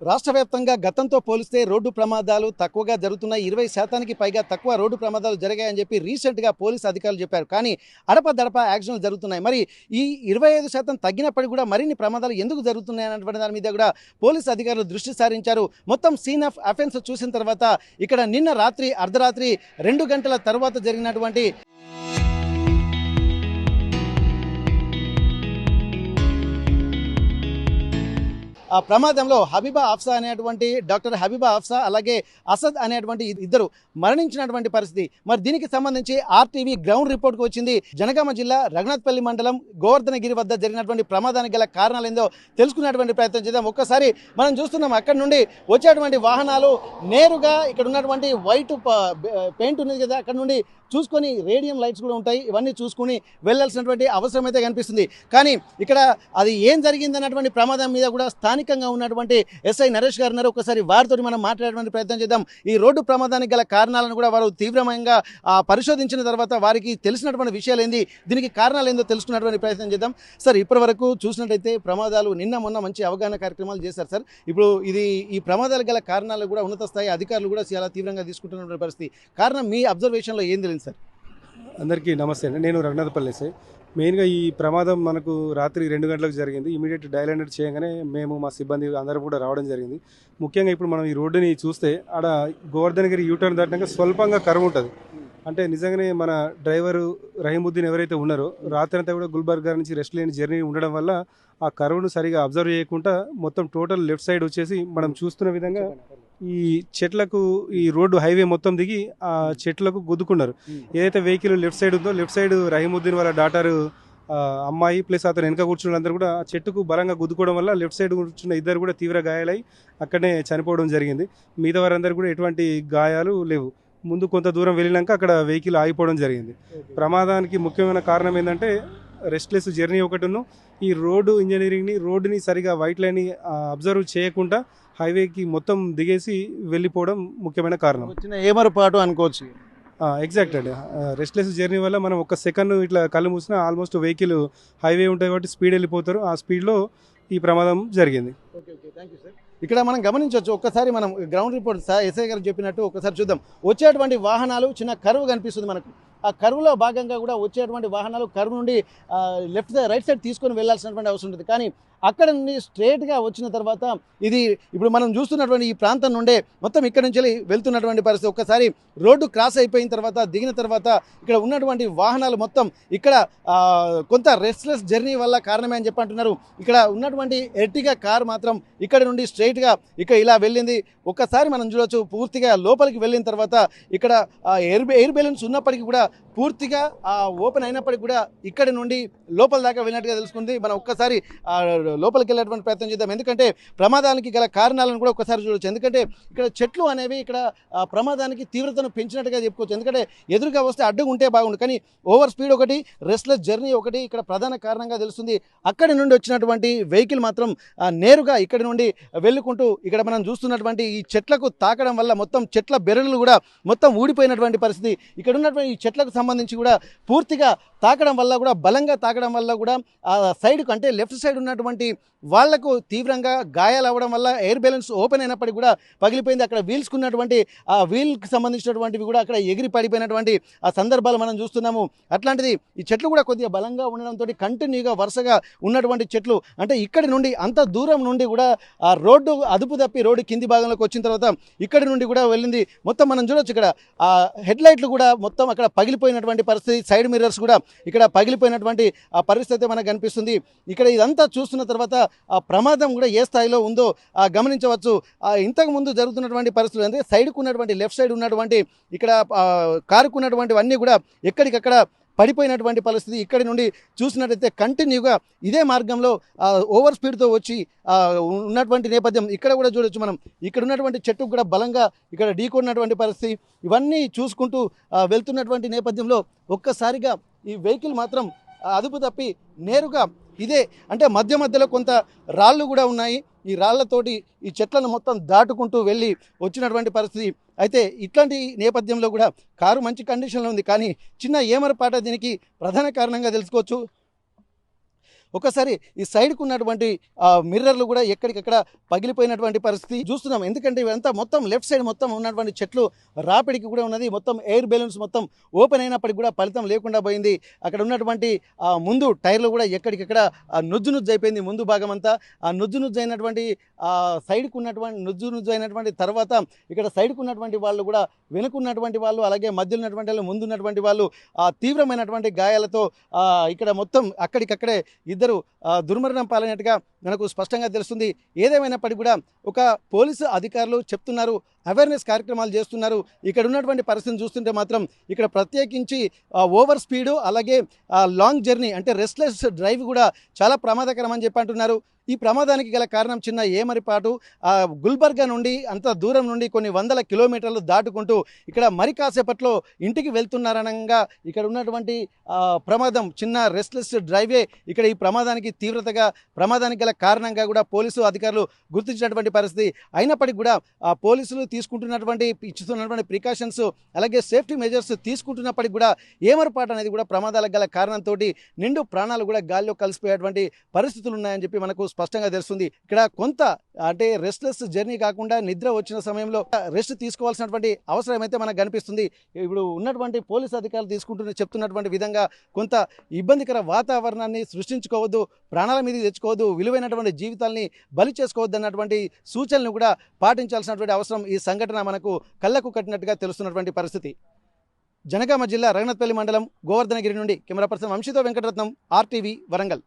రాష్ట్ర వ్యాప్తంగా గతంతో పోలిస్తే రోడ్డు ప్రమాదాలు తక్కువగా జరుగుతున్నాయి. 20% పైగా తక్కువ రోడ్డు ప్రమాదాలు జరిగాయని చెప్పి రీసెంట్గా పోలీసు అధికారులు చెప్పారు. కానీ అడపదడప యాక్సిడెంట్లు జరుగుతున్నాయి. మరి ఈ 25% తగ్గినప్పటికీ కూడా మరిన్ని ప్రమాదాలు ఎందుకు జరుగుతున్నాయి అన్నటువంటి దాని మీద కూడా పోలీసు అధికారులు దృష్టి సారించారు. మొత్తం సీన్ ఆఫ్ అఫెన్స్ చూసిన తర్వాత ఇక్కడ నిన్న రాత్రి అర్ధరాత్రి 2 గంటల తర్వాత జరిగినటువంటి ఆ ప్రమాదంలో హబీబా ఆఫ్సా అనేటువంటి డాక్టర్ హబీబా ఆఫ్సా అలాగే అసద్ అనేటువంటి ఇద్దరు మరణించినటువంటి పరిస్థితి. మరి దీనికి సంబంధించి ఆర్టీవీ గ్రౌండ్ రిపోర్ట్కి వచ్చింది. జనగామ జిల్లా రఘునాథ్పల్లి మండలం గోవర్ధనగిరి వద్ద జరిగినటువంటి ప్రమాదానికి గల కారణాలు ఏందో తెలుసుకునేటువంటి ప్రయత్నం చేద్దాం. ఒక్కసారి మనం చూస్తున్నాం అక్కడ నుండి వచ్చేటువంటి వాహనాలు నేరుగా ఇక్కడ ఉన్నటువంటి వైట్ పెయింట్ ఉన్నది కదా, అక్కడ నుండి చూసుకొని రేడియం లైట్స్ కూడా ఉంటాయి, ఇవన్నీ చూసుకుని వెళ్ళాల్సినటువంటి అవసరం అయితే కనిపిస్తుంది. కానీ ఇక్కడ అది ఏం జరిగింది అన్నటువంటి ప్రమాదం మీద కూడా స్థానికంగా ఉన్నటువంటి ఎస్ఐ నరేష్ గారు ఉన్నారు. ఒకసారి వారితో మనం మాట్లాడేటువంటి ప్రయత్నం చేద్దాం. ఈ రోడ్డు ప్రమాదానికి గల కారణాలను కూడా వారు తీవ్రంగా పరిశోధించిన తర్వాత వారికి తెలిసినటువంటి విషయాలు ఏంది, దీనికి కారణాలు ఏందో తెలుసుకున్నటువంటి ప్రయత్నం చేద్దాం. సార్, ఇప్పటి వరకు చూసినట్టయితే ప్రమాదాలు నిన్న మొన్న మంచి అవగాహన కార్యక్రమాలు చేశారు సార్. ఇప్పుడు ఈ ప్రమాదాలకు గల కారణాలు కూడా ఉన్నత స్థాయి అధికారులు కూడా చాలా తీవ్రంగా తీసుకుంటున్నటువంటి పరిస్థితి. కారణం మీ అబ్జర్వేషన్లో ఏం తెలియదు సార్? అందరికీ నమస్తే అండి. నేను రఘునాథపల్లి సార్. మెయిన్గా ఈ ప్రమాదం మనకు రాత్రి 2 గంటలకు జరిగింది. ఇమీడియట్ డయల్ అలర్ట్ చేయగానే మేము మా సిబ్బంది అందరూ కూడా రావడం జరిగింది. ముఖ్యంగా ఇప్పుడు మనం ఈ రోడ్డుని చూస్తే ఆడ గోవర్ధనగిరి యూటర్న్ దాటినాక స్వల్పంగా కరువు ఉంటుంది. అంటే నిజంగానే మన డ్రైవరు రహీముద్దీన్ ఎవరైతే ఉన్నారో రాత్రి అంతా కూడా గుల్బర్గా నుంచి రెస్ట్ లేని జర్నీ ఉండడం వల్ల ఆ కరువును సరిగా అబ్జర్వ్ చేయకుండా మొత్తం టోటల్ లెఫ్ట్ సైడ్ వచ్చేసి మనం చూస్తున్న విధంగా ఈ చెట్లకు ఈ రోడ్డు హైవే మొత్తం దిగి ఆ చెట్లకు గుద్దుకున్నారు. ఏదైతే వెహికల్ లెఫ్ట్ సైడ్ ఉందో లెఫ్ట్ సైడ్ రహీముద్దీన్ వాళ్ళ డాటర్ అమ్మాయి ప్లస్ అతను వెనక కూర్చున్న అందరూ కూడా ఆ చెట్టుకు బలంగా గుద్దుకోవడం వల్ల లెఫ్ట్ సైడ్ కూర్చున్న ఇద్దరు కూడా తీవ్ర గాయాలై అక్కడనే చనిపోవడం జరిగింది. మిగతా వారందరూ కూడా ఎటువంటి గాయాలు లేవు. ముందు కొంత దూరం వెళ్ళినాక అక్కడ వెహికల్ ఆగిపోవడం జరిగింది. ప్రమాదానికి ముఖ్యమైన కారణం ఏంటంటే రెస్ట్లెస్ జర్నీ ఒకటిను ఈ రోడ్డు ఇంజనీరింగ్ని రోడ్డుని సరిగా వైట్ లైన్ని అబ్జర్వ్ చేయకుండా హైవేకి మొత్తం దిగేసి వెళ్ళిపోవడం ముఖ్యమైన కారణం. చిన్న ఏమరపాటు అనుకోవచ్చు. ఎగ్జాక్ట్ అండి. రెస్ట్లెస్ జర్నీ వల్ల మనం ఒక సెకండ్ ఇట్లా కళ్ళు మూసినా ఆల్మోస్ట్ వెహికల్ హైవే ఉంటాయి కాబట్టి స్పీడ్ వెళ్ళిపోతారు. ఆ స్పీడ్లో ఈ ప్రమాదం జరిగింది. ఇక్కడ మనం గమనించవచ్చు. ఒక్కసారి మనం గ్రౌండ్ రిపోర్ట్ ఎస్ఐ గారు చెప్పినట్టు ఒకసారి చూద్దాం. వచ్చేటువంటి వాహనాలు చిన్న కరువు కనిపిస్తుంది మనకు. ఆ కరువులో భాగంగా కూడా వచ్చేటువంటి వాహనాలు కరువు నుండి రైట్ సైడ్ తీసుకొని వెళ్లాల్సినటువంటి అవసరం ఉంటుంది. కానీ అక్కడ నుండి స్ట్రేట్గా వచ్చిన తర్వాత ఇది ఇప్పుడు మనం చూస్తున్నటువంటి ఈ ప్రాంతం నుండే మొత్తం ఇక్కడ నుంచి వెళ్తున్నటువంటి పరిస్థితి. ఒక్కసారి రోడ్డు క్రాస్ అయిపోయిన తర్వాత దిగిన తర్వాత ఇక్కడ ఉన్నటువంటి వాహనాలు మొత్తం ఇక్కడ కొంత రెస్ట్లెస్ జర్నీ వల్ల కారణమే అని చెప్పి అంటున్నారు. ఇక్కడ ఉన్నటువంటి ఎర్టిగా కార్ మాత్రం ఇక్కడ నుండి స్ట్రైట్గా ఇక్కడ ఇలా వెళ్ళింది. ఒక్కసారి మనం చూడవచ్చు. పూర్తిగా లోపలికి వెళ్ళిన తర్వాత ఇక్కడ ఎయిర్ బెలూన్స్ ఉన్నప్పటికీ కూడా పూర్తిగా ఓపెన్ అయినప్పటికీ కూడా ఇక్కడి నుండి లోపల దాకా వెళ్ళినట్టుగా తెలుసుకుంది. మనం ఒక్కసారి లోపలికి వెళ్ళేటువంటి ప్రయత్నం చేద్దాం. ఎందుకంటే ప్రమాదానికి గల కారణాలను కూడా ఒక్కసారి చూడవచ్చు. ఎందుకంటే ఇక్కడ చెట్లు అనేవి ఇక్కడ ప్రమాదానికి తీవ్రతను పెంచినట్టుగా చెప్పుకోవచ్చు. ఎందుకంటే ఎదురుగా వస్తే అడ్డుగా ఉంటే బాగుండు, కానీ ఓవర్ స్పీడ్ ఒకటి, రెస్ట్లెస్ జర్నీ ఒకటి ఇక్కడ ప్రధాన కారణంగా తెలుస్తుంది. అక్కడి నుండి వచ్చినటువంటి వెహికల్ మాత్రం నేరుగా ఇక్కడి నుండి వెళ్ళుకుంటూ ఇక్కడ మనం చూస్తున్నటువంటి ఈ చెట్లకు తాకడం వల్ల మొత్తం చెట్ల బెరళ్ళు కూడా మొత్తం ఊడిపోయినటువంటి పరిస్థితి. ఇక్కడ ఉన్నటువంటి ఈ చెట్లకు సంబంధించి కూడా పూర్తిగా తాకడం వల్ల కూడా బలంగా తాకడం వల్ల కూడా ఆ సైడ్కు అంటే లెఫ్ట్ సైడ్ ఉన్నటువంటి వాళ్లకు తీవ్రంగా గాయాలు అవ్వడం వల్ల ఎయిర్ బ్యాలెన్స్ ఓపెన్ అయినప్పటికీ కూడా పగిలిపోయింది. అక్కడ వీల్స్కు ఉన్నటువంటి ఆ వీల్కి సంబంధించినటువంటివి కూడా అక్కడ ఎగిరి పడిపోయినటువంటి ఆ సందర్భాలు మనం చూస్తున్నాము. అట్లాంటిది ఈ చెట్లు కూడా కొద్దిగా బలంగా ఉండడంతో కంటిన్యూగా వరుసగా ఉన్నటువంటి చెట్లు అంటే ఇక్కడి నుండి అంత దూరం నుండి కూడా ఆ రోడ్డు అదుపు తప్పి రోడ్డు కింది భాగంలోకి వచ్చిన తర్వాత ఇక్కడి నుండి కూడా వెళ్ళింది. మొత్తం మనం చూడొచ్చు. ఇక్కడ ఆ హెడ్ లైట్లు కూడా మొత్తం అక్కడ పగిలిపోయినటువంటి పరిస్థితి. సైడ్ మిర్రర్స్ కూడా ఇక్కడ పగిలిపోయినటువంటి ఆ పరిస్థితి మనకు కనిపిస్తుంది. ఇక్కడ ఇదంతా చూస్తున్న తర్వాత ఆ ప్రమాదం కూడా ఏ స్థాయిలో ఉందో గమనించవచ్చు. ఇంతకు ముందు జరుగుతున్నటువంటి పరిస్థితులు అంటే సైడ్కు ఉన్నటువంటి లెఫ్ట్ సైడ్ ఉన్నటువంటి ఇక్కడ కారుకు ఉన్నటువంటివన్నీ కూడా ఎక్కడికక్కడ పడిపోయినటువంటి పరిస్థితి. ఇక్కడి నుండి చూసినట్టయితే కంటిన్యూగా ఇదే మార్గంలో ఓవర్ స్పీడ్తో వచ్చి ఉన్నటువంటి నేపథ్యం ఇక్కడ కూడా చూడొచ్చు మనం. ఇక్కడ ఉన్నటువంటి చెట్టుకు కూడా బలంగా ఇక్కడ ఢీకొన్నటువంటి పరిస్థితి. ఇవన్నీ చూసుకుంటూ వెళ్తున్నటువంటి నేపథ్యంలో ఒక్కసారిగా ఈ వెహికల్ మాత్రం అదుపు తప్పి నేరుగా ఇదే అంటే మధ్యలో కొంత రాళ్ళు కూడా ఉన్నాయి. ఈ రాళ్లతోటి ఈ చెట్లను మొత్తం దాటుకుంటూ వెళ్ళి వచ్చినటువంటి పరిస్థితి. అయితే ఇట్లాంటి నేపథ్యంలో కూడా కారు మంచి కండిషన్లో ఉంది, కానీ చిన్న ఏమరపాట దీనికి ప్రధాన కారణంగా తెలుసుకోవచ్చు. ఒకసారి ఈ సైడ్కు ఉన్నటువంటి మిర్రర్లు కూడా ఎక్కడికక్కడ పగిలిపోయినటువంటి పరిస్థితి చూస్తున్నాం. ఎందుకంటే ఇవంతా మొత్తం లెఫ్ట్ సైడ్ మొత్తం ఉన్నటువంటి చెట్లు రాపిడికి కూడా ఉన్నది. మొత్తం ఎయిర్ బెలూన్స్ మొత్తం ఓపెన్ అయినప్పటికీ కూడా ఫలితం లేకుండా పోయింది. అక్కడ ఉన్నటువంటి ముందు టైర్లు కూడా ఎక్కడికక్కడ నుజ్జు నుజ్జు అయిపోయింది. ముందు భాగం అంతా ఆ నుజ్జు నుజ్జు అయినటువంటి సైడ్కు ఉన్నటువంటి నుజ్జు అయినటువంటి తర్వాత ఇక్కడ సైడ్కు ఉన్నటువంటి వాళ్ళు కూడా వెనుకున్నటువంటి వాళ్ళు అలాగే మధ్యలో ఉన్నటువంటి వాళ్ళు ముందు ఉన్నటువంటి వాళ్ళు తీవ్రమైనటువంటి గాయాలతో ఇక్కడ మొత్తం అక్కడికక్కడే ఇద్దరు దుర్మరణం పాలైనట్టుగా మనకు స్పష్టంగా తెలుస్తుంది. ఏదేమైనప్పటికీ కూడా ఒక పోలీసు అధికారులు చెప్తున్నారు, అవేర్నెస్ కార్యక్రమాలు చేస్తున్నారు. ఇక్కడ ఉన్నటువంటి పరిస్థితిని చూస్తుంటే మాత్రం ఇక్కడ ప్రత్యేకించి ఓవర్ స్పీడు అలాగే లాంగ్ జర్నీ అంటే రెస్ట్లెస్ డ్రైవ్ కూడా చాలా ప్రమాదకరం అని చెప్పి అంటున్నారు. ఈ ప్రమాదానికి గల కారణం చిన్న ఏమరిపాటు గుల్బర్గా నుండి అంత దూరం నుండి కొన్ని వందల కిలోమీటర్లు దాటుకుంటూ ఇక్కడ మరి కాసేపట్లో ఇంటికి వెళ్తున్నారనగా ఇక్కడ ఉన్నటువంటి ప్రమాదం చిన్న రెస్ట్లెస్ డ్రైవే ఇక్కడ ఈ ప్రమాదానికి తీవ్రతగా ప్రమాదానికి గల కారణంగా కూడా పోలీసు అధికారులు గుర్తించినటువంటి పరిస్థితి. అయినప్పటికీ కూడా పోలీసులు ఇస్తున్నటువంటి ప్రికాషన్స్ అలాగే సేఫ్టీ మెజర్స్ తీసుకుంటున్నప్పటికీ కూడా ఏమరపాటు అనేది కూడా ప్రమాదాలకు గల కారణంతో నిండు ప్రాణాలు కూడా గాల్లో కలిసిపోయేటువంటి పరిస్థితులు ఉన్నాయని చెప్పి మనకు స్పష్టంగా తెలుస్తుంది. ఇక్కడ కొంత అంటే రెస్ట్లెస్ జర్నీ కాకుండా నిద్ర వచ్చిన సమయంలో రెస్ట్ తీసుకోవాల్సినటువంటి అవసరం అయితే మనకు కనిపిస్తుంది. ఇప్పుడు ఉన్నటువంటి పోలీసు అధికారులు చెప్తున్నటువంటి విధంగా కొంత ఇబ్బందికర వాతావరణాన్ని సృష్టించుకోవద్దు, ప్రాణాల మీదకి తెచ్చుకోవద్దు, విలువైనటువంటి జీవితాల్ని బలి చేసుకోవద్దు అన్నటువంటి సూచనలు కూడా పాటించాల్సినటువంటి అవసరం ఈ సంఘటన మనకు కళ్ళకు కట్టినట్టుగా తెలుస్తున్నటువంటి పరిస్థితి. జనగామ జిల్లా రఘునాథపల్లి మండలం గోవర్ధనగిరి నుండి కెమెరా పర్సన్ వంశీతో వెంకటరత్నం, RTV వరంగల్.